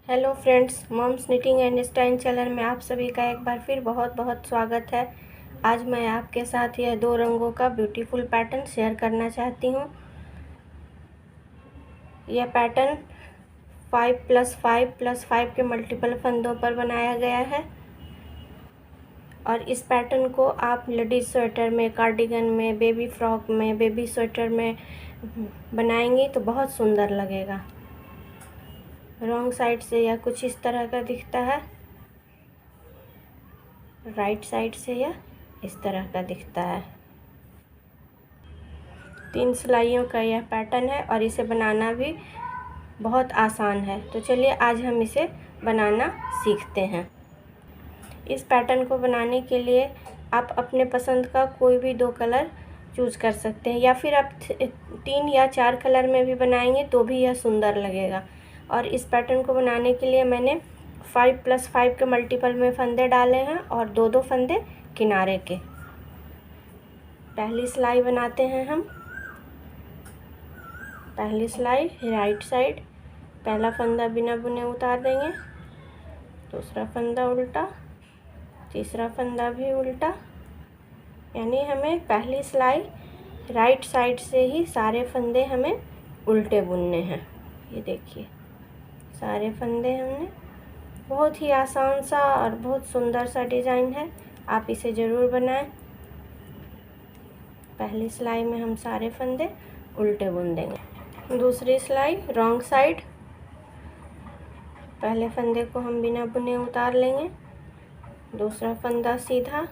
Hello friends, moms knitting and स्टाइन channel में आप सभी का एक बार फिर बहुत बहुत स्वागत है। आज मैं आपके साथ यह 2 रंगों का ब्यूटीफुल पैटर्न शेयर करना चाहती हूँ। यह पैटर्न 5+5+5 के मल्टीपल फंदों पर बनाया गया है और इस पैटर्न को आप लेडीज स्वेटर में, कार्डिगन में, बेबी फ्रॉक में, बेबी स्वेटर में बनाएंगी तो बहुत सुंदर लगेगा। रॉन्ग साइड से यह कुछ इस तरह का दिखता है, राइट साइड से यह इस तरह का दिखता है। 3 सिलाइयों का यह पैटर्न है और इसे बनाना भी बहुत आसान है। तो चलिए आज हम इसे बनाना सीखते हैं। इस पैटर्न को बनाने के लिए आप अपने पसंद का कोई भी 2 कलर चूज कर सकते हैं या फिर आप 3 या 4 कलर में भी बनाएंगे तो भी यह सुंदर लगेगा। और इस पैटर्न को बनाने के लिए मैंने 5+5 के मल्टीपल में फंदे डाले हैं और 2-2 फंदे किनारे के। पहली सिलाई बनाते हैं हम। पहली सिलाई राइट साइड, पहला फंदा बिना बुने उतार देंगे, दूसरा फंदा उल्टा, तीसरा फंदा भी उल्टा। यानी हमें पहली सिलाई राइट साइड से ही सारे फंदे हमें उल्टे बुनने हैं। ये देखिए सारे फंदे हमने, बहुत ही आसान सा और बहुत सुंदर सा डिज़ाइन है, आप इसे ज़रूर बनाएं। पहली सिलाई में हम सारे फंदे उल्टे बुन देंगे। दूसरी सिलाई रॉन्ग साइड, पहले फंदे को हम बिना बुने उतार लेंगे, दूसरा फंदा सीधा,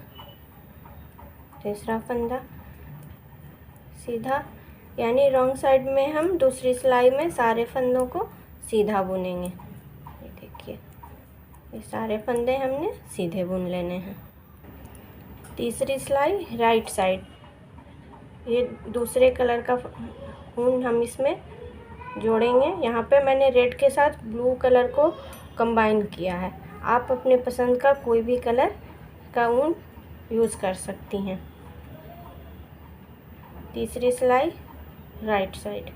तीसरा फंदा सीधा। यानी रॉन्ग साइड में हम दूसरी सिलाई में सारे फंदों को सीधा बुनेंगे। ये देखिए ये सारे फंदे हमने सीधे बुन लेने हैं। तीसरी सिलाई राइट साइड, ये दूसरे कलर का ऊन हम इसमें जोड़ेंगे। यहाँ पे मैंने रेड के साथ ब्लू कलर को कंबाइन किया है। आप अपने पसंद का कोई भी कलर का ऊन यूज़ कर सकती हैं। तीसरी सिलाई राइट साइड,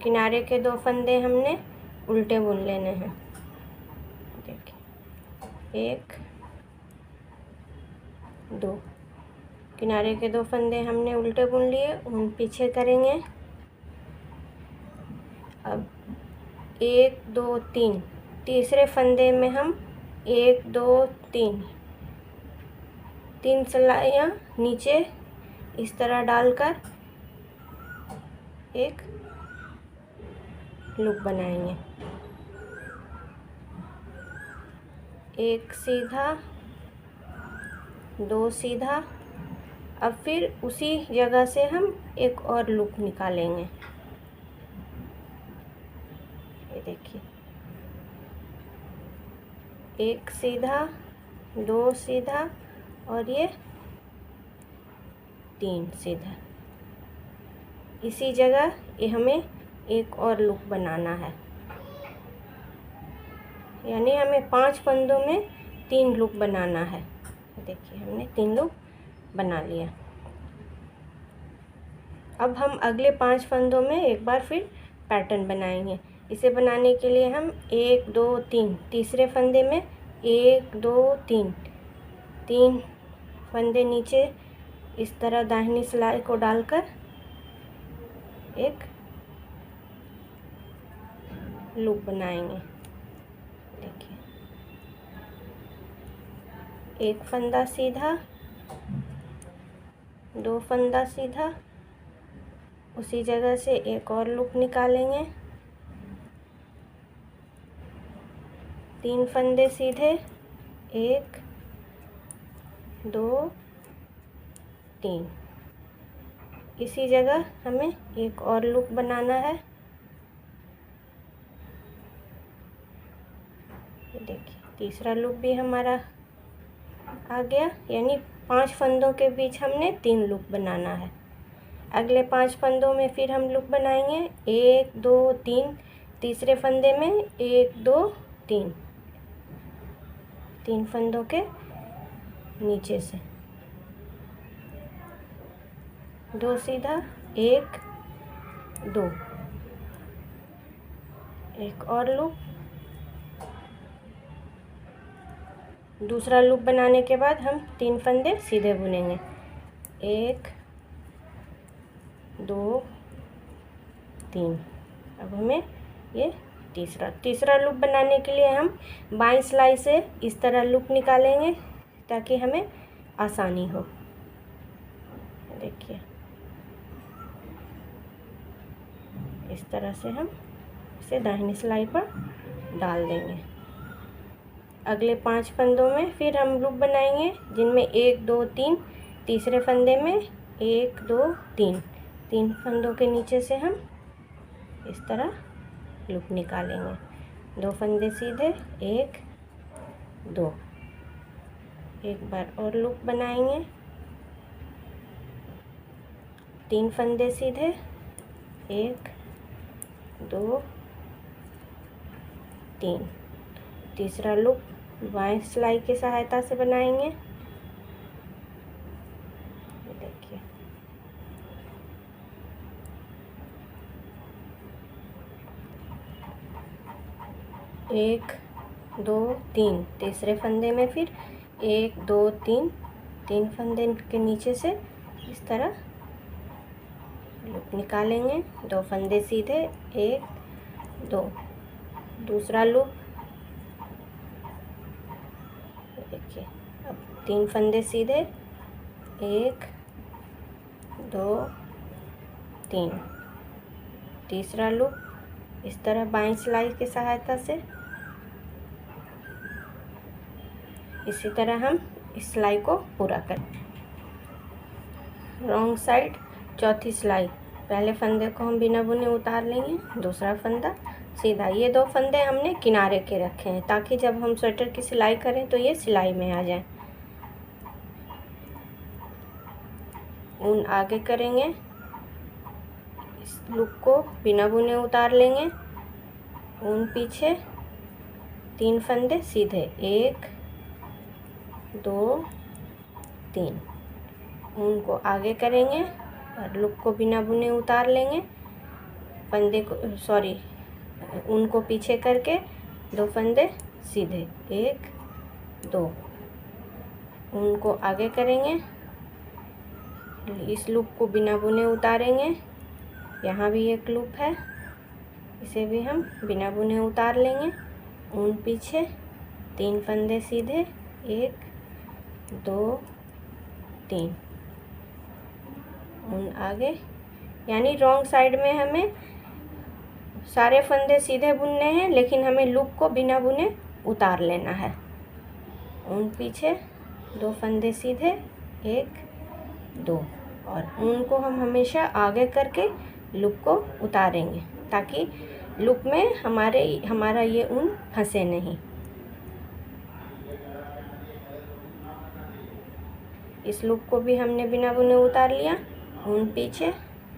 किनारे के 2 फंदे हमने उल्टे बुन लेने हैं। देखिए 1 2, किनारे के 2 फंदे हमने उल्टे बुन लिए, ऊन पीछे करेंगे। अब 1 2 3, तीसरे फंदे में हम 1 2 3 सिलाइयाँ नीचे इस तरह डालकर एक लूप बनाएंगे। एक सीधा, 2 सीधा। अब फिर उसी जगह से हम एक और लूप निकालेंगे। ये देखिए 1 सीधा, 2 सीधा और ये 3 सीधा। इसी जगह ये हमें एक और लूप बनाना है। यानी हमें 5 फंदों में 3 लूप बनाना है। देखिए हमने 3 लूप बना लिया। अब हम अगले 5 फंदों में एक बार फिर पैटर्न बनाएंगे। इसे बनाने के लिए हम 1 2 3, तीसरे फंदे में 1 2 3 फंदे नीचे इस तरह दाहिनी सिलाई को डालकर एक लूप बनाएंगे। देखिए 1 फंदा सीधा, 2 फंदा सीधा, उसी जगह से एक और लूप निकालेंगे। 3 फंदे सीधे, 1 2 3। इसी जगह हमें एक और लूप बनाना है। देखिए तीसरा लूप भी हमारा आ गया। यानी 5 फंदों के बीच हमने 3 लूप बनाना है। अगले 5 फंदों में फिर हम लूप बनाएंगे 1 2 3, तीसरे फंदे में 1 2 3 फंदों के नीचे से 2 सीधा, 1 2। एक और लूप। दूसरा लूप बनाने के बाद हम 3 फंदे सीधे बुनेंगे, 1 2 3। अब हमें ये तीसरा लूप बनाने के लिए हम बाईं सिलाई से इस तरह लूप निकालेंगे ताकि हमें आसानी हो। देखिए इस तरह से हम इसे दाहिनी सिलाई पर डाल देंगे। अगले 5 फंदों में फिर हम लूप बनाएंगे जिनमें 1 2 3, तीसरे फंदे में 1 2 3, 3 फंदों के नीचे से हम इस तरह लूप निकालेंगे। 2 फंदे सीधे, 1 2, एक बार और लूप बनाएंगे, 3 फंदे सीधे, 1 2 3, तीसरा लूप बाएं सिलाई की सहायता से बनाएंगे। देखिए एक 2 3, तीसरे फंदे में फिर 1 2 3, 3 फंदे के नीचे से इस तरह लूप निकालेंगे। 2 फंदे सीधे, 1 2, दूसरा लूप। देखिए अब 3 फंदे सीधे, 1 2 3, तीसरा लूप इस तरह बाईं सिलाई की सहायता से। इसी तरह हम इस सिलाई को पूरा करें। रॉन्ग साइड चौथी सिलाई, पहले फंदे को हम बिना बुने उतार लेंगे, दूसरा फंदा सीधा। ये 2 फंदे हमने किनारे के रखे हैं ताकि जब हम स्वेटर की सिलाई करें तो ये सिलाई में आ जाए। ऊन आगे करेंगे, इस लूप को बिना बुने उतार लेंगे, ऊन पीछे, 3 फंदे सीधे, 1 2 3, ऊन को आगे करेंगे और लूप को बिना बुने उतार लेंगे। फंदे को ऊन को पीछे करके 2 फंदे सीधे, 1 2, ऊन को आगे करेंगे, इस लूप को बिना बुने उतारेंगे। यहाँ भी एक लूप है, इसे भी हम बिना बुने उतार लेंगे, ऊन पीछे, 3 फंदे सीधे, 1 2 3, ऊन आगे। यानी रॉन्ग साइड में हमें सारे फंदे सीधे बुनने हैं लेकिन हमें लूप को बिना बुने उतार लेना है। ऊन पीछे, 2 फंदे सीधे, 1 2, और ऊन को हम हमेशा आगे करके लूप को उतारेंगे ताकि लूप में हमारा ये ऊन फंसे नहीं। इस लूप को भी हमने बिना बुने उतार लिया, ऊन पीछे,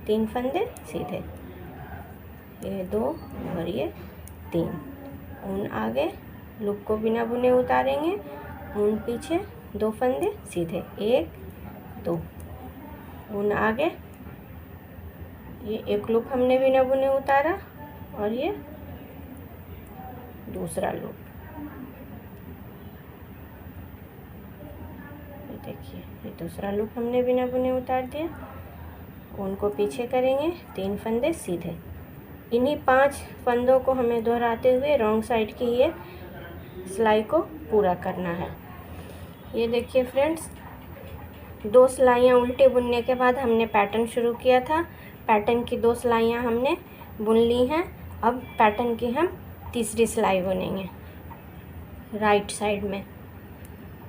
3 फंदे सीधे, ये 2 और ये 3, ऊन आगे, लूप को बिना बुने उतारेंगे, ऊन पीछे, 2 फंदे सीधे, 1 2, ऊन आगे। ये एक लूप हमने बिना बुने उतारा और ये दूसरा लूप। देखिए ये दूसरा लूप हमने बिना बुने उतार दिया, ऊन को पीछे करेंगे, 3 फंदे सीधे। इन्हीं 5 फंदों को हमें दोहराते हुए रॉन्ग साइड की ये सिलाई को पूरा करना है। ये देखिए फ्रेंड्स, 2 सिलाइयाँ उल्टे बुनने के बाद हमने पैटर्न शुरू किया था। पैटर्न की 2 सिलाइयाँ हमने बुन ली हैं। अब पैटर्न की हम तीसरी सिलाई बुनेंगे। राइट साइड में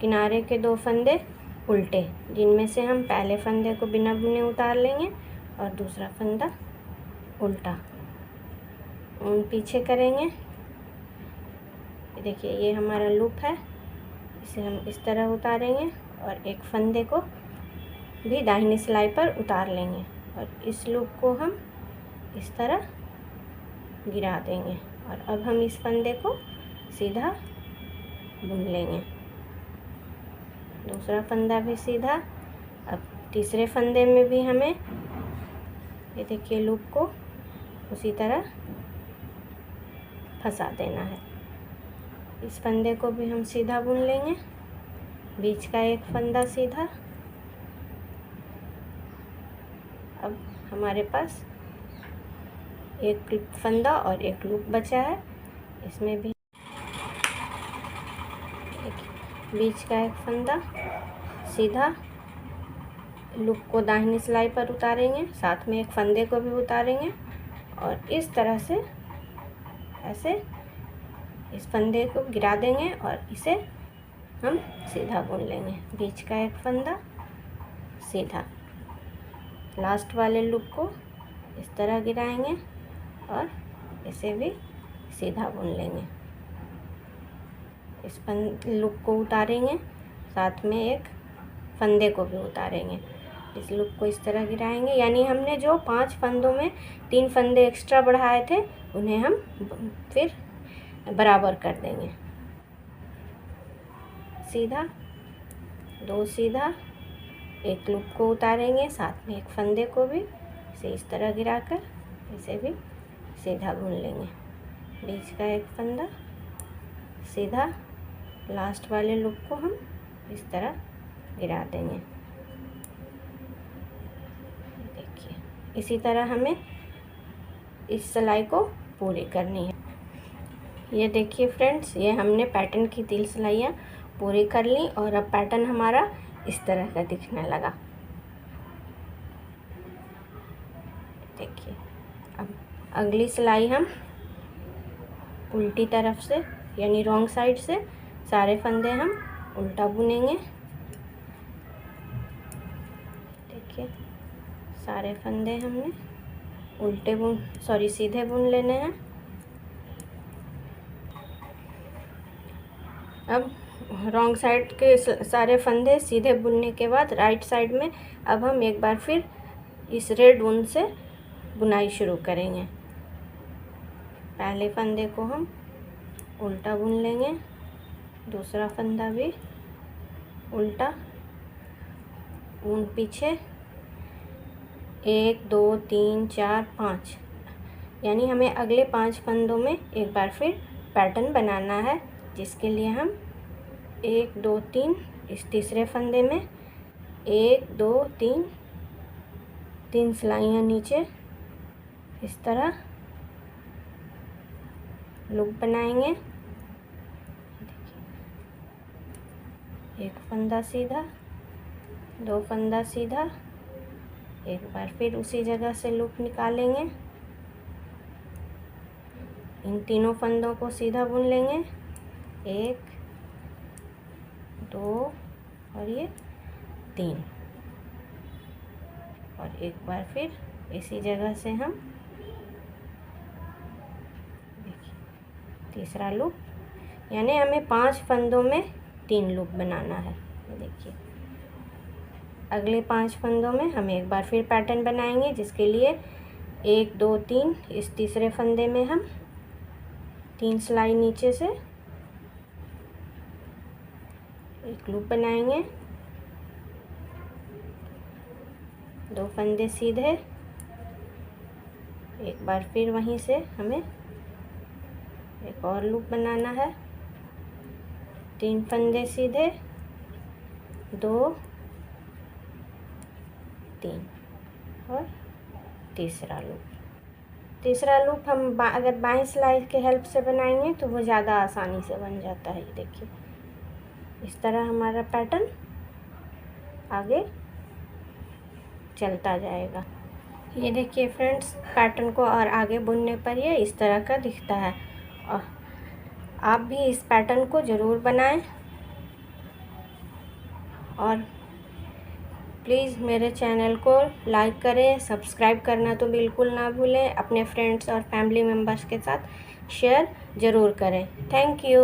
किनारे के 2 फंदे उल्टे, जिनमें से हम पहले फंदे को बिना बुने उतार लेंगे और दूसरा फंदा उल्टा, ऊन पीछे करेंगे। देखिए ये हमारा लूप है, इसे हम इस तरह उतारेंगे और एक फंदे को भी दाहिनी सिलाई पर उतार लेंगे और इस लूप को हम इस तरह गिरा देंगे और अब हम इस फंदे को सीधा बुन लेंगे। दूसरा फंदा भी सीधा। अब तीसरे फंदे में भी हमें ये देखिए लूप को उसी तरह फंसा देना है। इस फंदे को भी हम सीधा बुन लेंगे, बीच का एक फंदा सीधा। अब हमारे पास एक फंदा और एक लूप बचा है, इसमें भी बीच का एक फंदा सीधा, लूप को दाहिनी सिलाई पर उतारेंगे, साथ में एक फंदे को भी उतारेंगे और इस तरह से ऐसे इस फंदे को गिरा देंगे और इसे हम सीधा बुन लेंगे। बीच का एक फंदा सीधा, लास्ट वाले लूप को इस तरह गिराएंगे और इसे भी सीधा बुन लेंगे। इस लूप को उतारेंगे, साथ में एक फंदे को भी उतारेंगे। इस लूप को इस तरह गिराएंगे, यानी हमने जो 5 फंदों में 3 फंदे एक्स्ट्रा बढ़ाए थे उन्हें हम फिर बराबर कर देंगे। सीधा, 2 सीधा, एक लूप को उतारेंगे, साथ में एक फंदे को भी इसे इस तरह गिराकर इसे भी सीधा बुन लेंगे। बीच का एक फंदा सीधा, लास्ट वाले लूप को हम इस तरह गिरा देंगे। देखिए, इसी तरह हमें इस सिलाई को पूरी करनी है। ये देखिए फ्रेंड्स, ये हमने पैटर्न की 3 सिलाइयाँ पूरी कर ली और अब पैटर्न हमारा इस तरह का दिखने लगा। देखिए, अब अगली सिलाई हम उल्टी तरफ से यानी रॉन्ग साइड से सारे फंदे हम उल्टा बुनेंगे। देखिए, सारे फंदे हमने सीधे बुन लेने हैं। अब रॉन्ग साइड के सारे फंदे सीधे बुनने के बाद राइट साइड में अब हम एक बार फिर इस रेड ऊन से बुनाई शुरू करेंगे। पहले फंदे को हम उल्टा बुन लेंगे, दूसरा फंदा भी उल्टा, ऊन पीछे, 1 2 3 4 5, यानी हमें अगले 5 फंदों में एक बार फिर पैटर्न बनाना है, जिसके लिए हम 1 2 3 इस तीसरे फंदे में 1 2 3 सिलाइयाँ नीचे इस तरह लूप बनाएंगे। एक फंदा सीधा, 2 फंदा सीधा, एक बार फिर उसी जगह से लूप निकालेंगे। इन तीनों फंदों को सीधा बुन लेंगे, 1 2 और ये 3, और एक बार फिर इसी जगह से हम देखिए तीसरा लूप, यानी हमें 5 फंदों में 3 लूप बनाना है। देखिए, अगले 5 फंदों में हम एक बार फिर पैटर्न बनाएंगे, जिसके लिए 1 2 3 इस तीसरे फंदे में हम 3 सिलाई नीचे से एक लूप बनाएंगे, 2 फंदे सीधे, एक बार फिर वहीं से हमें एक और लूप बनाना है, 3 फंदे सीधे, 2 3 और तीसरा लूप हम अगर बाएं सिलाई के हेल्प से बनाएंगे तो वो ज़्यादा आसानी से बन जाता है। देखिए, इस तरह हमारा पैटर्न आगे चलता जाएगा। ये देखिए फ्रेंड्स, पैटर्न को और आगे बुनने पर ये इस तरह का दिखता है। और आप भी इस पैटर्न को ज़रूर बनाएं और प्लीज़ मेरे चैनल को लाइक करें, सब्सक्राइब करना तो बिल्कुल ना भूलें। अपने फ्रेंड्स और फैमिली मेम्बर्स के साथ शेयर ज़रूर करें। Thank you.